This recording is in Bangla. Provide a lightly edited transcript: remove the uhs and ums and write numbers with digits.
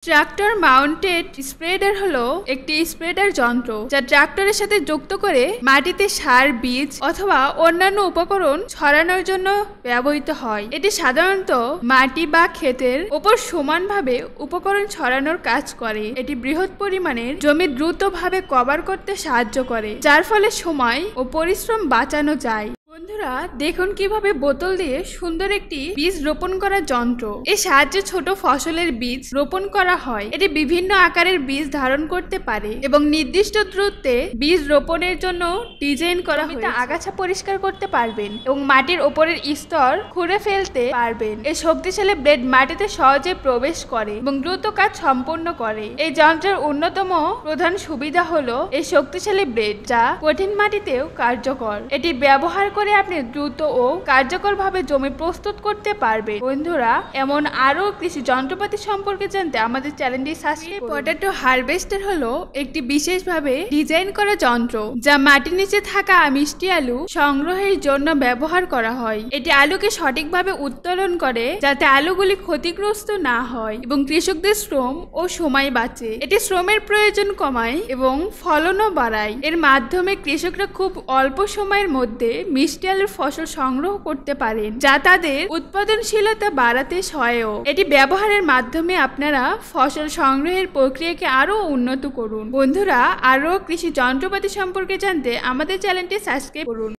ট্রাক্টর মাউন্টেড স্প্রেডার হলো একটি স্প্রেডার যন্ত্র যা ট্রাক্টরের সাথে যুক্ত করে মাটিতে সার, বীজ অথবা অন্যান্য উপকরণ ছড়ানোর জন্য ব্যবহৃত হয়। এটি সাধারণত মাটি বা ক্ষেতের উপর সমানভাবে উপকরণ ছড়ানোর কাজ করে। এটি বৃহৎ পরিমাণের জমি দ্রুতভাবে কভার করতে সাহায্য করে, যার ফলে সময় ও পরিশ্রম বাঁচানো যায়। বন্ধুরা দেখুন কিভাবে বোতল দিয়ে সুন্দর একটি বীজ রোপণ করা যন্ত্র। এর সাহায্যে ছোট ফসলের বীজ রোপণ করা হয়। এটি বিভিন্ন আকারের বীজ ধারণ করতে পারে এবং নির্দিষ্ট দূরত্বে বীজ রোপণের জন্য ডিজাইন করা হয়েছে। আগাছা পরিষ্কার করতে পারবেন এবং মাটির উপরের স্তর খুঁড়ে ফেলতে পারবেন। এই শক্তিশালী ব্লেড মাটিতে সহজে প্রবেশ করে এবং দ্রুত কাজ সম্পন্ন করে। এই যন্ত্রের অন্যতম প্রধান সুবিধা হলো এই শক্তিশালী ব্লেড, যা কঠিন মাটিতেও কার্যকর। এটি ব্যবহার করে আপনি দ্রুত ও কার্যকরভাবে জমি প্রস্তুত করতে পারবেন। বন্ধুরা এমন আরো কৃষি যন্ত্রপাতি সম্পর্কে জানতে আমাদের চ্যানেলটি সাবস্ক্রাইব করুন। পটেটো হারভেস্টার হলো একটি বিশেষভাবে ডিজাইন করা যন্ত্র যা মাটির নিচে থাকা মিষ্টি আলু সংগ্রহের জন্য ব্যবহার করা হয়। এটি আলুকে সঠিকভাবে উত্তোলন করে যাতে আলুগুলি ক্ষতিগ্রস্ত না হয় এবং কৃষকদের শ্রম ও সময় বাঁচে। এটি শ্রমের প্রয়োজন কমায় এবং ফলনও বাড়ায়। এর মাধ্যমে কৃষকরা খুব অল্প সময়ের মধ্যে মিষ্টি আলুর ফসল সংগ্রহ করতে পারেন, যা তাদের উৎপাদনশীলতা বাড়াতে সহায়ক। এটি ব্যবহারের মাধ্যমে আপনারা ফসল সংগ্রহের প্রক্রিয়াকে আরো উন্নত করুন। বন্ধুরা আরো কৃষি যন্ত্রপাতি সম্পর্কে জানতে আমাদের চ্যানেলটি সাবস্ক্রাইব করুন।